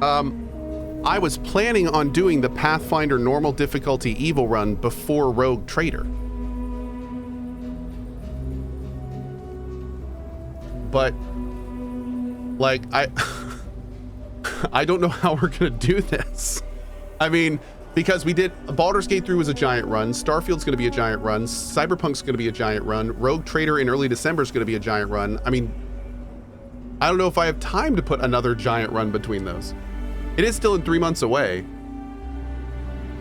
I was planning on doing the Pathfinder normal difficulty evil run before Rogue Trader. But, like, I don't know how we're gonna do this. I mean, because we did, Baldur's Gate 3 was a giant run, Starfield's gonna be a giant run, Cyberpunk's gonna be a giant run, Rogue Trader in early December is gonna be a giant run. I mean, I don't know if I have time to put another giant run between those. It is still in 3 months away.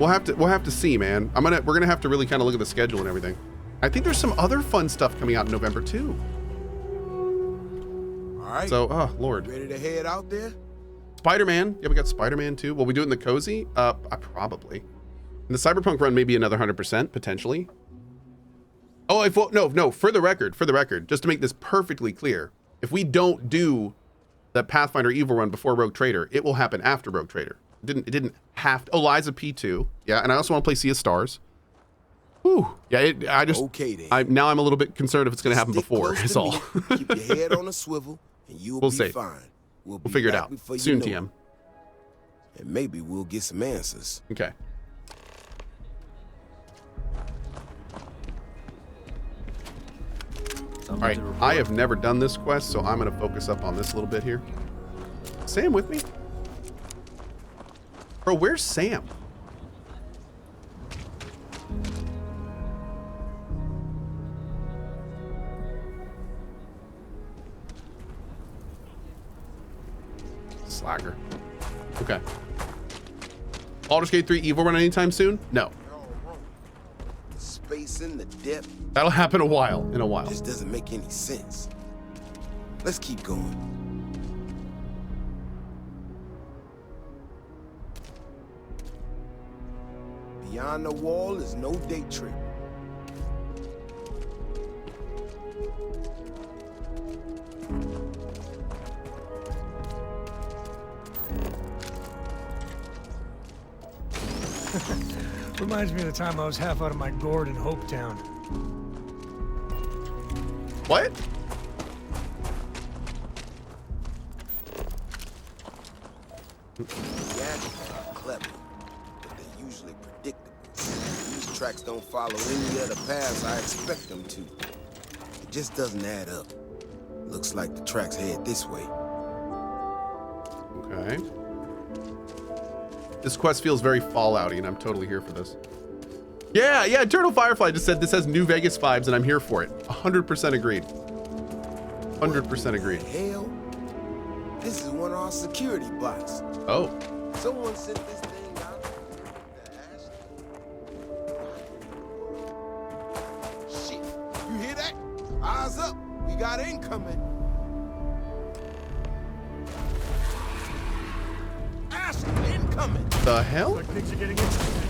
We'll have to see, man. We're gonna have to really kind of look at the schedule and everything. I think there's some other fun stuff coming out in November too. All right. So, oh Lord. Ready to head out there? Spider-Man. Yeah, we got Spider-Man too. Will we do it in the cozy? Probably. And the Cyberpunk run may be another 100% potentially. Oh, no. For the record, just to make this perfectly clear, if we don't do the Pathfinder Evil run before Rogue Trader, it will happen after Rogue Trader. It didn't have to. Oh, Liza P2. Yeah, and I also want to play Sea of Stars. Whew. Yeah, okay, then. Now I'm a little bit concerned if it's going to happen before, is all. Keep your head on a swivel, and you'll be fine. We'll figure it out soon, TM. And maybe we'll get some answers. Okay. All right, I have never done this quest, so I'm going to focus up on this a little bit here. Sam with me? Bro, where's Sam? Slacker. Okay. Baldur's Gate 3 Evil run anytime soon? No. Space in the depth. That'll happen in a while. Just doesn't make any sense. Let's keep going. Beyond the wall is no day trip. Reminds me of the time I was half out of my gourd in Hopetown. What? The are clever, but they're usually predictable. These tracks don't follow any of the paths I expect them to. It just doesn't add up. Looks like the tracks head this way. Okay. This quest feels very Fallouty, and I'm totally here for this. Yeah, Eternal Firefly just said this has New Vegas vibes, and I'm here for it. 100% agreed. 100% agreed. Hell, this is one of our security bots. Oh. Someone sent this thing out to Ashta. Shit, you hear that? Eyes up, we got incoming. Ashta, incoming. The hell? Like things are getting interesting.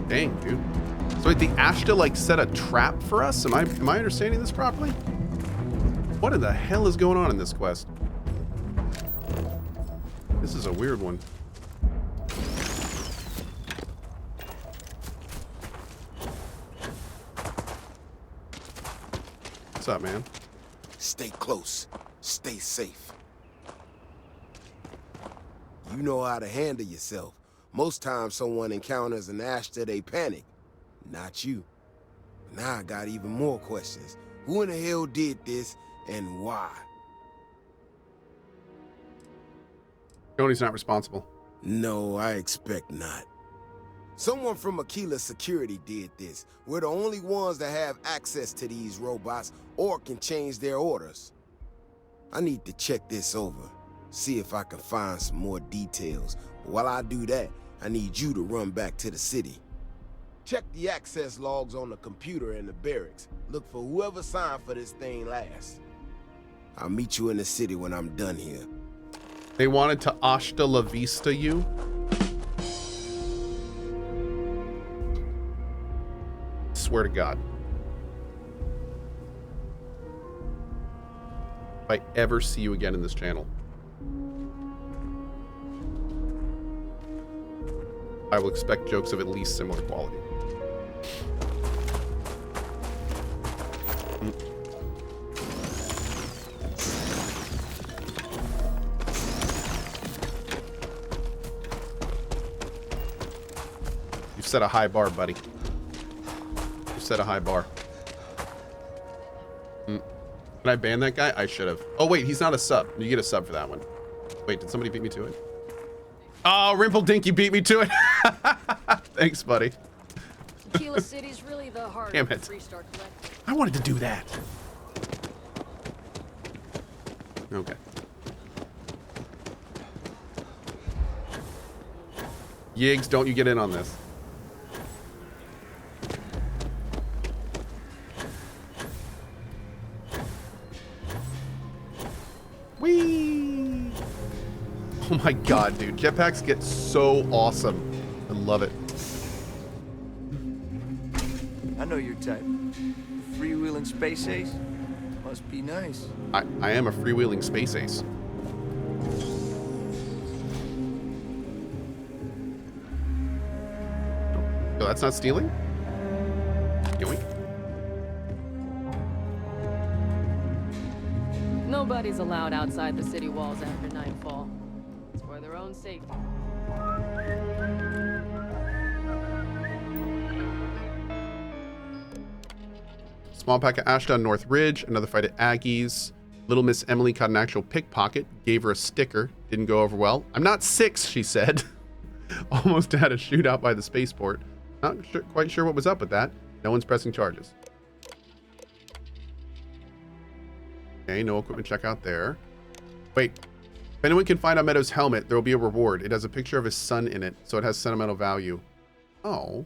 Dang, dude. So wait, the Ashta like set a trap for us? Am I understanding this properly? What in the hell is going on in this quest? This is a weird one. What's up, man? Stay close. Stay safe. You know how to handle yourself. Most times someone encounters an Ashta, they panic. Not you. Now I got even more questions. Who in the hell did this, and why? Tony's not responsible. No, I expect not. Someone from Aquila Security did this. We're the only ones that have access to these robots or can change their orders. I need to check this over, see if I can find some more details. But while I do that, I need you to run back to the city. Check the access logs on the computer in the barracks. Look for whoever signed for this thing last. I'll meet you in the city when I'm done here. They wanted to Ashta La Vista you? swear to God. If I ever see you again in this channel, I will expect jokes of at least similar quality. You've set a high bar, buddy. You've set a high bar. Can I ban that guy? I should have. Oh, wait, he's not a sub. You get a sub for that one. Wait, did somebody beat me to it? Oh, Rimple Dinky beat me to it. Thanks, buddy. Tequila City's really the heart Damn of it. the Freestar Collective. I wanted to do that. Okay. Yigs, don't you get in on this. Whee! Oh my god, dude. Jetpacks get so awesome. I love it. I know your type. Freewheeling space ace? Must be nice. I am a freewheeling space ace. Oh, that's not stealing? Yoink. Nobody's allowed outside the city walls after nightfall. It's for their own safety. Small pack of Ashta on North Ridge. Another fight at Aggie's. Little Miss Emily caught an actual pickpocket. Gave her a sticker. Didn't go over well. I'm not 6, she said. Almost had a shootout by the spaceport. Not quite sure what was up with that. No one's pressing charges. Okay, no equipment checkout there. Wait. If anyone can find Meadows' helmet, there will be a reward. It has a picture of his son in it, so it has sentimental value. Oh.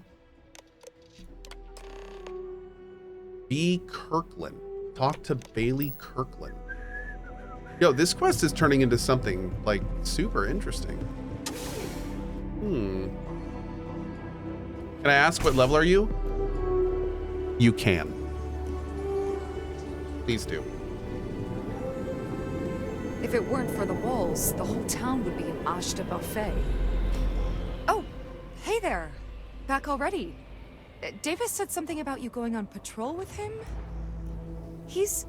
B. Kirklin. Talk to Bailey Kirklin. Yo, this quest is turning into something, like, super interesting. Can I ask what level are you? You can. Please do. If it weren't for the walls, the whole town would be an Ashta buffet. Oh, hey there. Back already. Davis said something about you going on patrol with him? He's...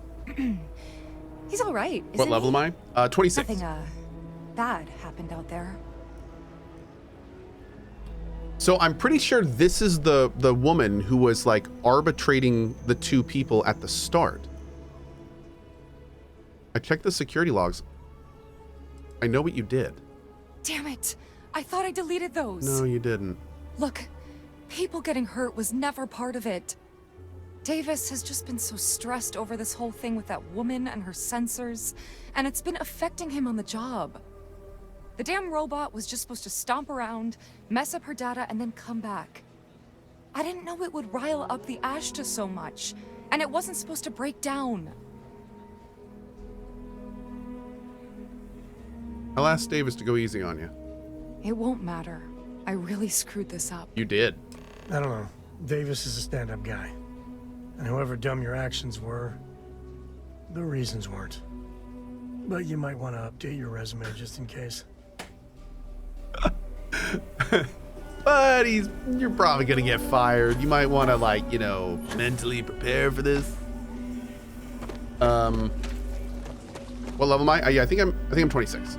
he's all right, isn't What level he? am I? 26. Nothing, bad happened out there. So I'm pretty sure this is the woman who was like arbitrating the two people at the start. I checked the security logs. I know what you did. Damn it! I thought I deleted those. No, you didn't. Look, people getting hurt was never part of it. Davis has just been so stressed over this whole thing with that woman and her sensors, and it's been affecting him on the job. The damn robot was just supposed to stomp around, mess up her data, and then come back. I didn't know it would rile up the Ashta so much, and it wasn't supposed to break down. I'll ask Davis to go easy on you. It won't matter. I really screwed this up. You did. I don't know. Davis is a stand-up guy. And however dumb your actions were, the reasons weren't. But you might want to update your resume just in case. But you're probably gonna get fired. You might want to, like, you know, mentally prepare for this. What level am I? Yeah, I think I'm 26.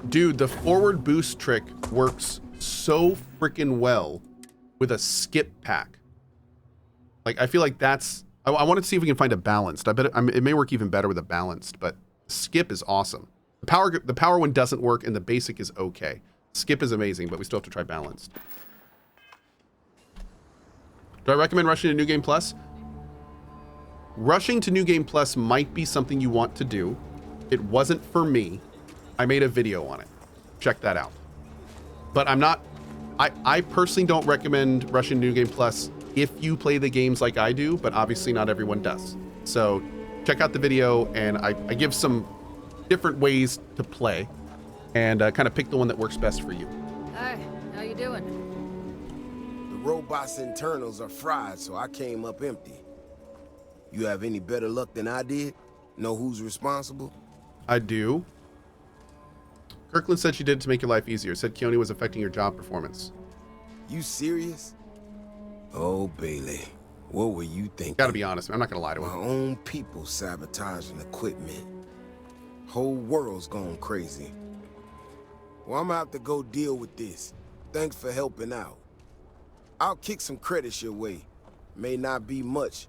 Dude, the forward boost trick works so freaking well with a skip pack. Like, I feel like that's... I wanted to see if we can find a balanced. I bet it may work even better with a balanced, but skip is awesome. The power one doesn't work, and the basic is okay. Skip is amazing, but we still have to try balanced. Do I recommend rushing to New Game Plus? Rushing to New Game Plus might be something you want to do. It wasn't for me. I made a video on it. check that out. But I'm not, I personally don't recommend rushing New Game Plus if you play the games like I do, but obviously not everyone does. So check out the video, and I give some different ways to play, and kind of pick the one that works best for you. Hi, how you doing? The robot's internals are fried, so I came up empty. You have any better luck than I did? Know who's responsible? I do. Kirklin said she did it to make your life easier. Said Keone was affecting your job performance. You serious? Oh, Bailey, what were you thinking? Gotta be honest, man. I'm not gonna lie to My him. own people sabotaging equipment. Whole world's gone crazy. Well, I'm gonna have to go deal with this. Thanks for helping out. I'll kick some credits your way. May not be much.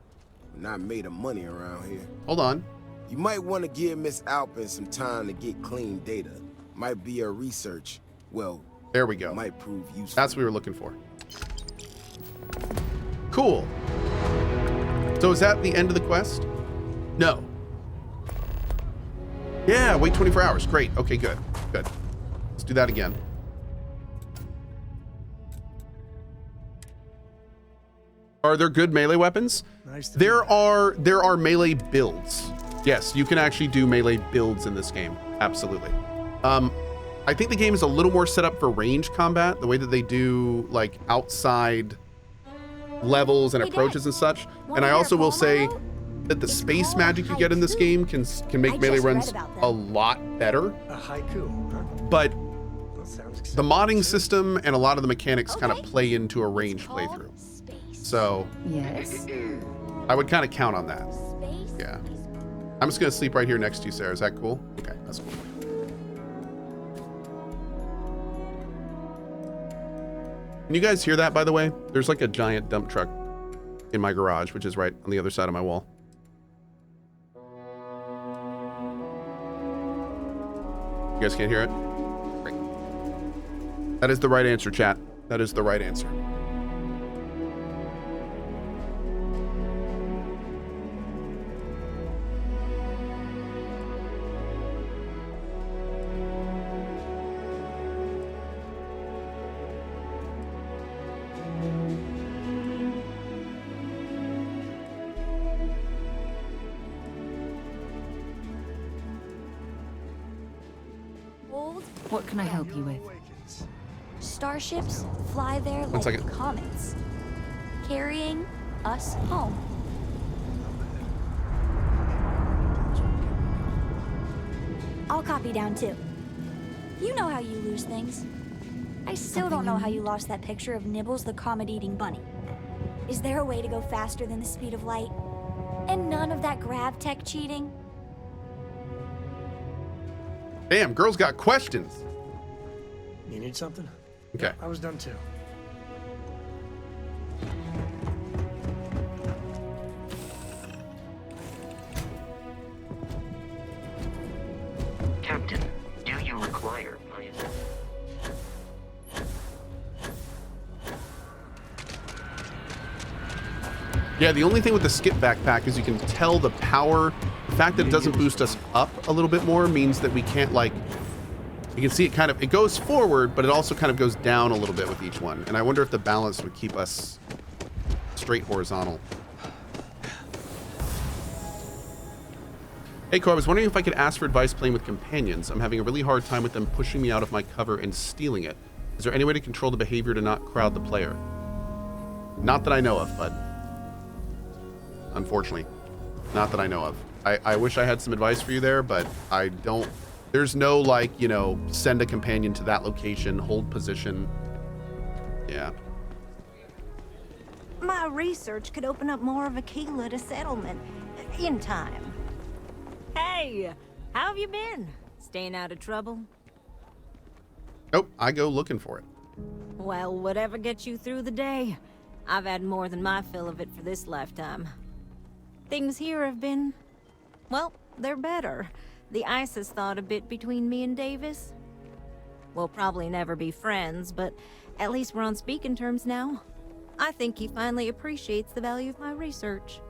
Not made of money around here. Hold on. You might want to give Miss Alpin some time to get clean data. Might be her research. Well, There we go. might prove useful. That's what we were looking for. Cool. So is that the end of the quest? No. Yeah, wait 24 hours. Great. Okay, good. Good. Let's do that again. Are there good melee weapons? Nice to There are melee builds. Yes, you can actually do melee builds in this game. Absolutely. I think the game is a little more set up for range combat, the way that they do like outside levels and approaches and such. And I also will say that the space magic you get in this game can make melee runs a lot better. A haiku, huh? But That sounds the exciting. modding system and a lot of the mechanics kind of play into a range playthrough. So Yes. I would kind of count on that. Yeah. I'm just gonna sleep right here next to you, Sarah. Is that cool? Okay, that's cool. Can you guys hear that, by the way? There's like a giant dump truck in my garage, which is right on the other side of my wall. You guys can't hear it? Great. That is the right answer, chat. That is the right answer. What can I help you with? Starships fly there One like second. comets, carrying us home. I'll copy down too. You know how you lose things. I still don't know how you lost that picture of Nibbles the comet-eating bunny. Is there a way to go faster than the speed of light? And none of that grav tech cheating? Damn, girls got questions. You need something? Okay. I was done too. Captain, do you require my assistance? Yeah, the only thing with the skip backpack is you can tell the power. The fact that it doesn't boost us up a little bit more means that we can't, like, you can see it kind of, it goes forward, but it also kind of goes down a little bit with each one. And I wonder if the balance would keep us straight horizontal. Hey, Cohh, I was wondering if I could ask for advice playing with companions. I'm having a really hard time with them pushing me out of my cover and stealing it. Is there any way to control the behavior to not crowd the player? Not that I know of, bud. Unfortunately, not that I know of. I wish I had some advice for you there, but I don't. There's no, like, you know, send a companion to that location, hold position. Yeah. My research could open up more of a keyless to settlement in time. Hey, how have you been? Staying out of trouble? Nope, I go looking for it. Well, whatever gets you through the day. I've had more than my fill of it for this lifetime. Things here have been, well, they're better. The ice has thawed a bit between me and Davis. We'll probably never be friends, but at least we're on speaking terms now. I think he finally appreciates the value of my research.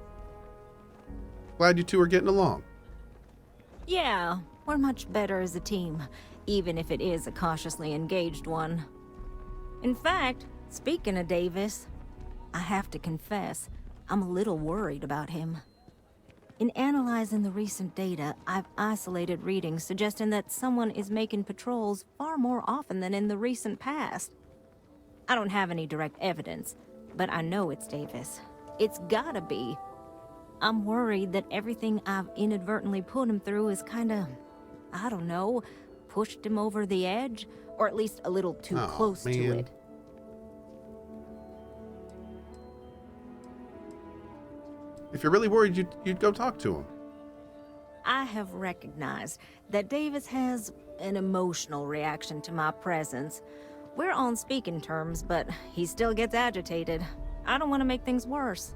Glad you two are getting along. Yeah, We're much better as a team, even if it is a cautiously engaged one. In fact, speaking of Davis, I have to confess, I'm a little worried about him. In analyzing the recent data, I've isolated readings suggesting that someone is making patrols far more often than in the recent past. I don't have any direct evidence, but I know it's Davis. It's gotta be. I'm worried that everything I've inadvertently put him through is kinda, I don't know, pushed him over the edge, or at least a little too close to it. If you're really worried, you'd go talk to him. I have recognized that Davis has an emotional reaction to my presence. We're on speaking terms, but he still gets agitated. I don't want to make things worse.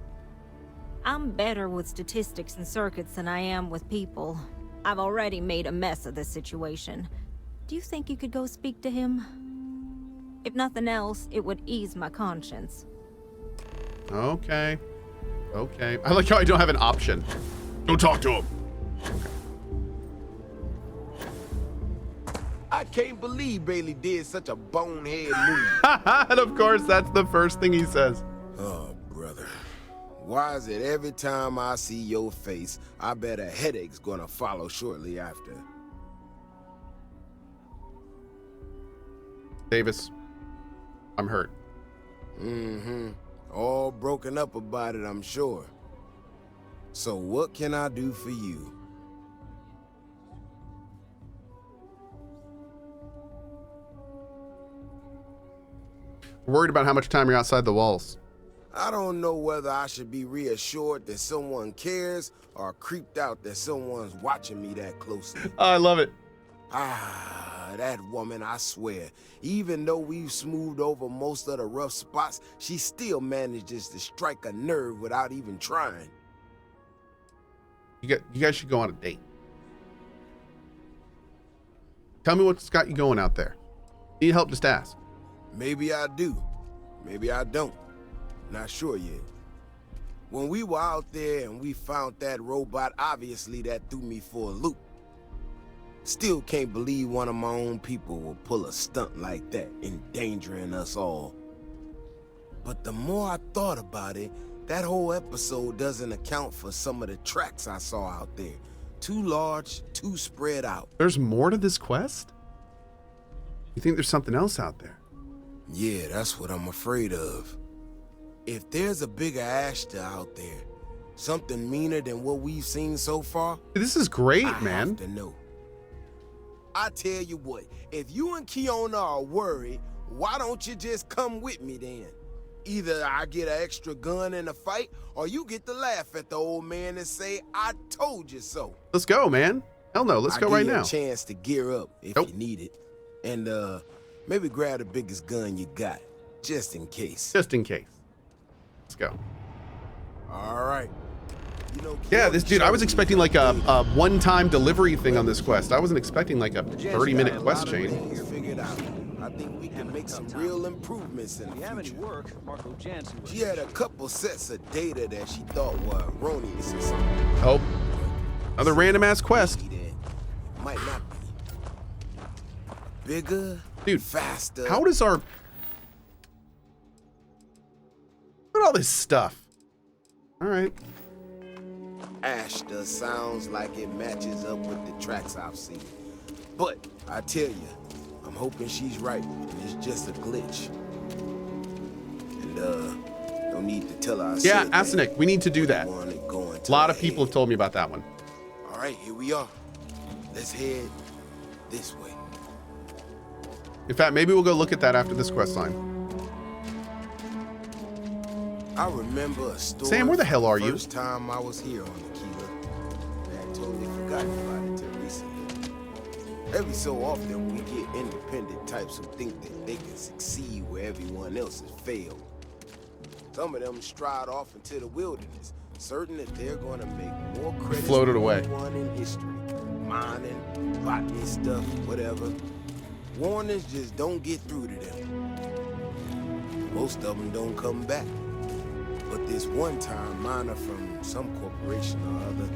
I'm better with statistics and circuits than I am with people. I've already made a mess of this situation. Do you think you could go speak to him? If nothing else, it would ease my conscience. Okay. Okay. I like how I don't have an option. Go talk to him. I can't believe Bailey did such a bonehead move. And of course, that's the first thing he says. Oh, brother. Why is it every time I see your face, I bet a headache's gonna follow shortly after? Davis, I'm hurt. Mm-hmm. All broken up about it, I'm sure. So what can I do for you? Worried about how much time you're outside the walls. I don't know whether I should be reassured that someone cares or creeped out that someone's watching me that closely. I love it. Ah, that woman, I swear. Even though we've smoothed over most of the rough spots, she still manages to strike a nerve without even trying. You guys should go on a date. Tell me what's got you going out there. Need help, just ask. Maybe I do. Maybe I don't. Not sure yet. When we were out there and we found that robot, obviously that threw me for a loop. Still can't believe one of my own people will pull a stunt like that, endangering us all. But the more I thought about it, that whole episode doesn't account for some of the tracks I saw out there. Too large, too spread out. There's more to this quest? You think there's something else out there? Yeah, that's what I'm afraid of. If there's a bigger Ashta out there, something meaner than what we've seen so far, This is great, I man. have to know. I tell you what, if you and Kiona are worried, why don't you just come with me then? Either I get an extra gun in a fight, or you get to laugh at the old man and say, I told you so. Let's go, man. Hell no, let's go right now. I'll give you a chance to gear up if you need it. And maybe grab the biggest gun you got, just in case. Just in case. Let's go. All right. You know, Yeah, this dude, I was expecting like a one-time delivery thing on this quest. I wasn't expecting like a 30-minute quest chain. Figured out. I think we can make some real improvements in the future. She had a couple sets of data that she thought were erroneous or something. Oh, another random-ass quest. Might not be. Bigger, dude, faster. How does our... Look at all this stuff. All right. Ashta sounds like it matches up with the tracks I've seen. But I tell you, I'm hoping she's right and it's just a glitch. And no need to tell her I Yeah, said Arsenic, we need to do that. A lot of people have told me about that one. All right, here we are. Let's head this way. In fact, maybe we'll go look at that after this quest line. I remember a story. Sam, where the hell are you? First time I was here on Aquila. I had totally forgotten about it till recently. Every so often, we get independent types who think that they can succeed where everyone else has failed. Some of them stride off into the wilderness, certain that they're going to make more credits Floated than away. anyone in history. Mining, botany stuff, whatever. Warnings just don't get through to them. Most of them don't come back. But this one-time miner from some corporation or other,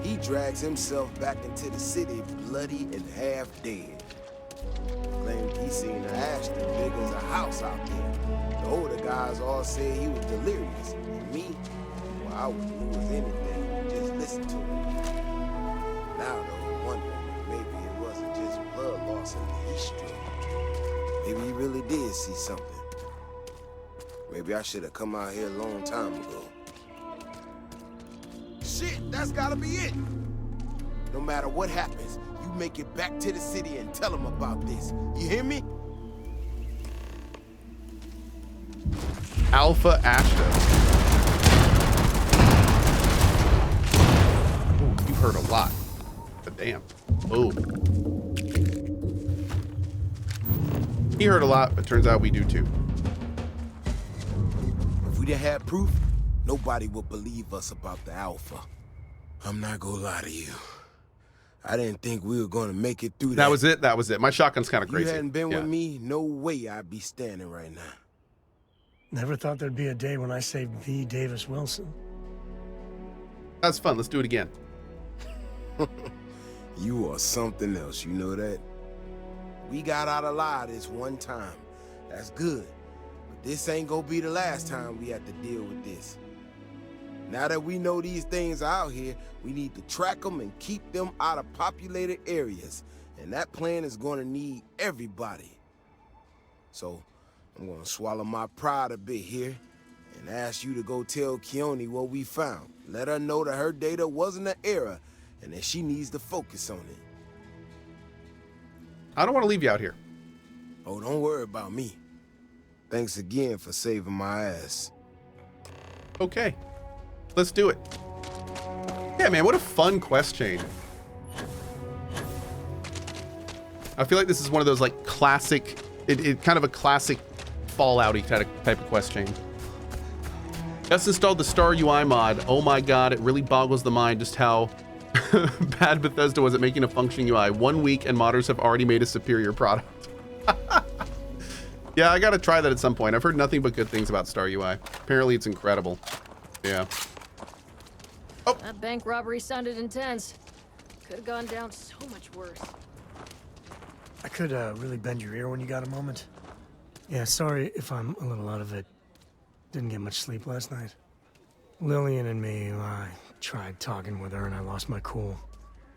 he drags himself back into the city bloody and half dead. Claimed he seen an Ashta big as a house out there. The older guys all said he was delirious. And me, well, I wouldn't lose anything, just listen to him. Now though, I'm wondering if maybe it wasn't just blood loss in the heat stroke. Maybe he really did see something. Maybe I should have come out here a long time ago. Shit, that's gotta be it. No matter what happens, you make it back to the city and tell them about this. You hear me? Alpha Ashta. Ooh, you heard a lot. But damn. Oh. He heard a lot, but turns out we do too. If we didn't have proof, nobody would believe us about the Alpha. I'm not gonna lie to you. I didn't think we were gonna make it through that. That was it. That was it. My shotgun's kind of crazy. If you hadn't been with me, no way I'd be standing right now. Never thought there'd be a day when I saved the Davis Wilson. That's fun. Let's do it again. You are something else, you know that? We got out alive this one time. That's good. But this ain't gonna be the last time we have to deal with this. Now that we know these things are out here, we need to track them and keep them out of populated areas. And that plan is gonna need everybody. So, I'm gonna swallow my pride a bit here and ask you to go tell Keone what we found. Let her know that her data wasn't an error and that she needs to focus on it. I don't want to leave you out here. Oh, don't worry about me. Thanks again for saving my ass. Okay. Let's do it. Yeah, man, what a fun quest chain. I feel like this is one of those like classic, it kind of a classic Fallout-y type of quest chain. Just installed the Star UI mod. Oh my god, it really boggles the mind just how bad Bethesda was at making a functioning UI. 1 week and modders have already made a superior product. Yeah, I gotta try that at some point. I've heard nothing but good things about Star UI. Apparently it's incredible. Yeah. Oh. That bank robbery sounded intense. Could have gone down so much worse. I could really bend your ear when you got a moment. Yeah, sorry if I'm a little out of it. Didn't get much sleep last night. Lillian and me, I tried talking with her and I lost my cool.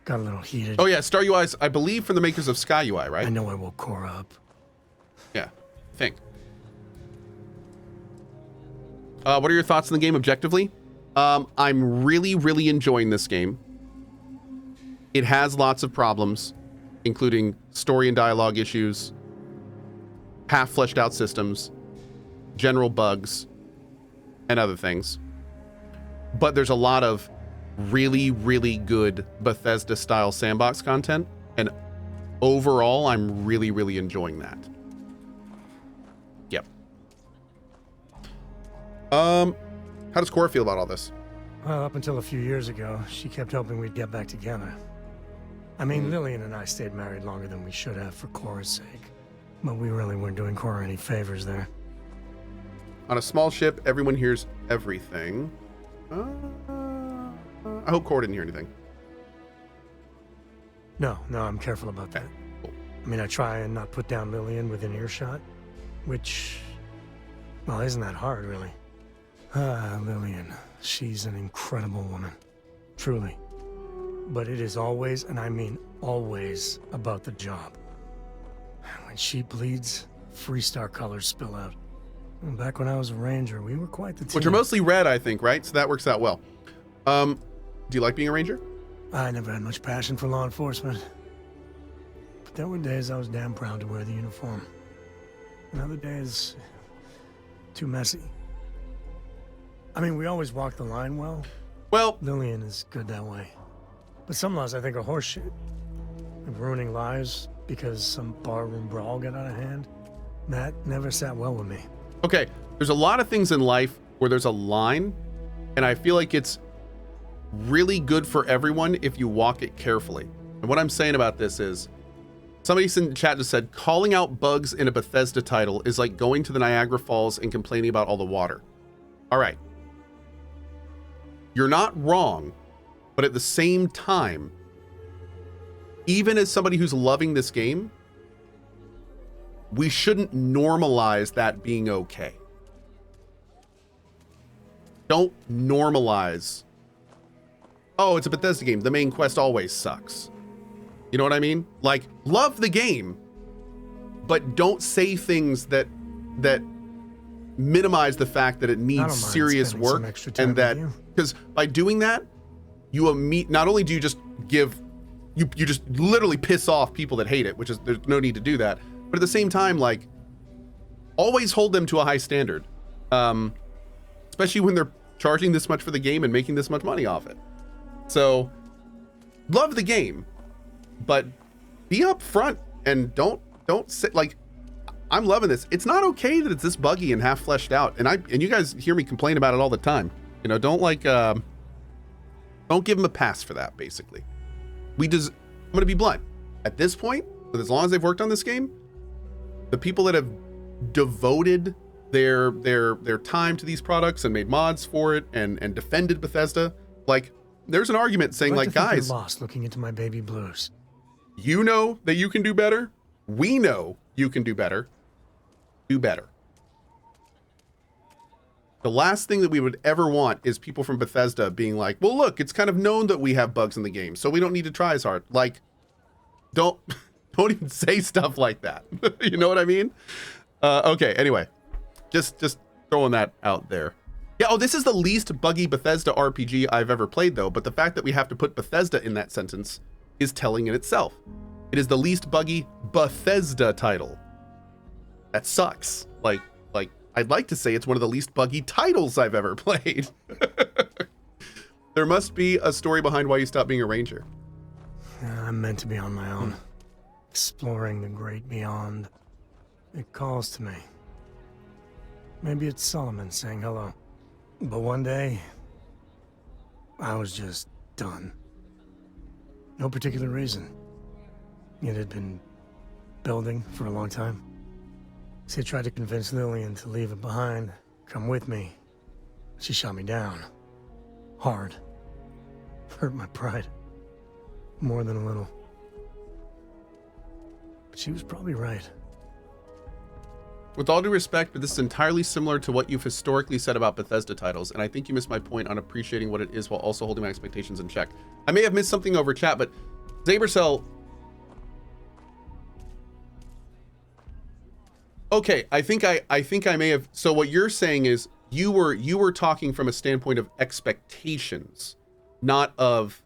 Got a little heated. Oh yeah, Star UI is, I believe, from the makers of Sky UI, right? I know I woke Cohh up. Yeah, I think. What are your thoughts on the game objectively? I'm really, really enjoying this game. It has lots of problems, including story and dialogue issues, half fleshed out systems, general bugs, and other things. But there's a lot of really, really good Bethesda style sandbox content. And overall, I'm really, really enjoying that. Yep. How does Cohh feel about all this? Well, up until a few years ago, she kept hoping we'd get back together. I mean, Lillian and I stayed married longer than we should have for Cohh's sake. But we really weren't doing Cohh any favors there. On a small ship, everyone hears everything. I hope Cohh didn't hear anything. No, I'm careful about that. Cool. I mean, I try and not put down Lillian within earshot, which, well, isn't that hard, really? Lillian, she's an incredible woman. Truly. But it is always, and I mean always, about the job. When she bleeds, Freestar colors spill out. And back when I was a ranger, we were quite the team. Which are mostly red, I think, right? So that works out well. Do you like being a ranger? I never had much passion for law enforcement. But there were days I was damn proud to wear the uniform. And other days, too messy. I mean, we always walk the line well. Well, Lillian is good that way. But some laws I think are horseshit. Like ruining lives because some barroom brawl got out of hand. That never sat well with me. okay, there's a lot of things in life where there's a line, and I feel like it's really good for everyone if you walk it carefully. And what I'm saying about this is, somebody in the chat just said, calling out bugs in a Bethesda title is like going to the Niagara Falls and complaining about all the water. All right. You're not wrong, But at the same time, even as somebody who's loving this game, we shouldn't normalize that being okay. Don't normalize, oh, it's a Bethesda game, the main quest always sucks. You know what I mean? Like, love the game, but don't say things that minimize the fact that it needs serious work, and that, because by doing that, you not only do you just give, you just literally piss off people that hate it, which is, there's no need to do that, but at the same time, like, always hold them to a high standard, especially when they're charging this much for the game and making this much money off it. So, love the game, but be upfront and don't sit like, I'm loving this. It's not okay that it's this buggy and half fleshed out, and you guys hear me complain about it all the time. You know, don't like don't give them a pass for that. Basically, I'm gonna be blunt. At this point, with as long as they've worked on this game, the people that have devoted their time to these products and made mods for it and defended Bethesda, like, there's an argument saying, like, guys, you're lost looking into my baby blues. You know that you can do better. We know you can do better. Do better. The last thing that we would ever want is people from Bethesda being like, well, look, it's kind of known that we have bugs in the game, so we don't need to try as hard. Like, don't even say stuff like that. You know what I mean? Okay, anyway, just throwing that out there. Yeah, oh, this is the least buggy Bethesda RPG I've ever played, though, but the fact that we have to put Bethesda in that sentence is telling in itself. It is the least buggy Bethesda title. That sucks. Like, I'd like to say it's one of the least buggy titles I've ever played. There must be a story behind why you stopped being a ranger. I'm meant to be on my own, exploring the great beyond. It calls to me. Maybe it's Solomon saying hello. But one day, I was just done. No particular reason. It had been building for a long time. So I tried to convince Lillian to leave it behind, come with me. She shot me down. Hard. Hurt my pride. More than a little. But she was probably right. With all due respect, but this is entirely similar to what you've historically said about Bethesda titles, and I think you missed my point on appreciating what it is while also holding my expectations in check. I may have missed something over chat, but Zabercell... Okay, I think I may have... So what you're saying is you were talking from a standpoint of expectations, not of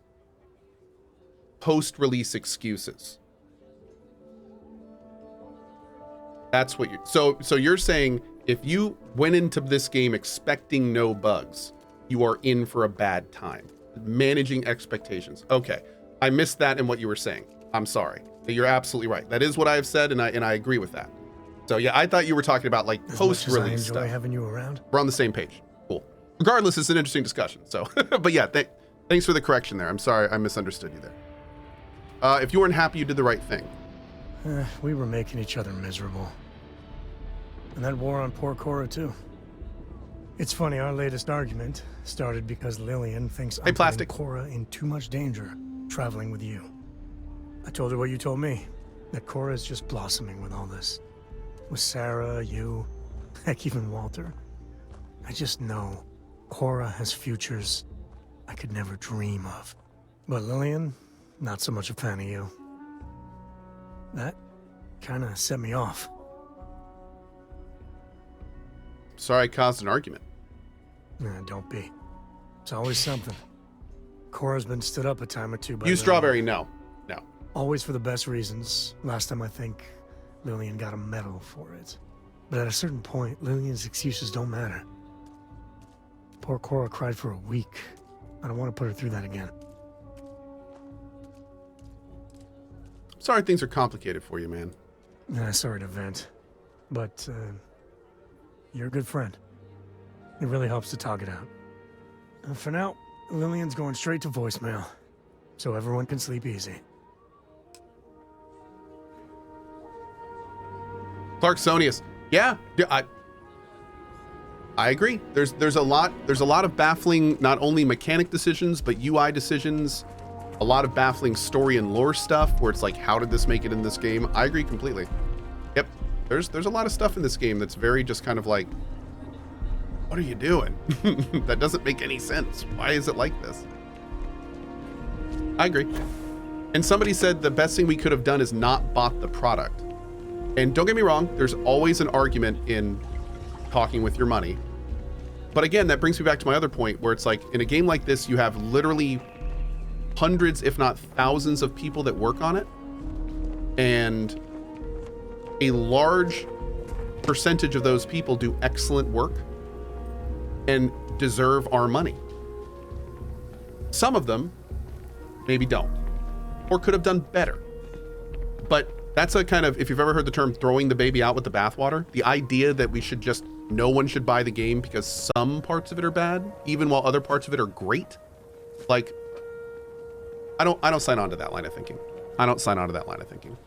post-release excuses. That's what you're... So you're saying if you went into this game expecting no bugs, you are in for a bad time. Managing expectations. Okay, I missed that in what you were saying. I'm sorry. You're absolutely right. That is what I have said, and I agree with that. So yeah, I thought you were talking about like post-release stuff. I enjoy having you around. We're on the same page. Cool. Regardless, it's an interesting discussion. So, but yeah, thanks for the correction there. I'm sorry I misunderstood you there. If you weren't happy, you did the right thing. We were making each other miserable. And that war on poor Cohh too. It's funny, our latest argument started because Lillian thinks I'm putting Cohh in too much danger traveling with you. I told her what you told me, that Cohh is just blossoming with all this. With Sarah, you, heck, even Walter. I just know Cohh has futures I could never dream of. But Lillian, not so much a fan of you. That kind of set me off. Sorry I caused an argument. Nah, don't be. It's always something. Cora's been stood up a time or two by You Strawberry, no. Always for the best reasons. Last time I think Lillian got a medal for it. But at a certain point, Lillian's excuses don't matter. Poor Cohh cried for a week. I don't want to put her through that again. Sorry things are complicated for you, man. Sorry to vent. But, you're a good friend. It really helps to talk it out. For now, Lillian's going straight to voicemail. So everyone can sleep easy. Clarksonius. Yeah, I agree. There's a lot of baffling, not only mechanic decisions, but UI decisions, a lot of baffling story and lore stuff where it's like, how did this make it in this game? I agree completely. Yep. There's a lot of stuff in this game that's very just kind of like, what are you doing? That doesn't make any sense. Why is it like this? I agree. And somebody said the best thing we could have done is not bought the product. And don't get me wrong, there's always an argument in talking with your money. But again, that brings me back to my other point where it's like, in a game like this, you have literally hundreds, if not thousands of people that work on it. And a large percentage of those people do excellent work and deserve our money. Some of them maybe don't, or could have done better. But that's a kind of, if you've ever heard the term throwing the baby out with the bathwater, the idea that we should just, no one should buy the game because some parts of it are bad, even while other parts of it are great. Like, I don't sign on to that line of thinking. I don't sign on to that line of thinking.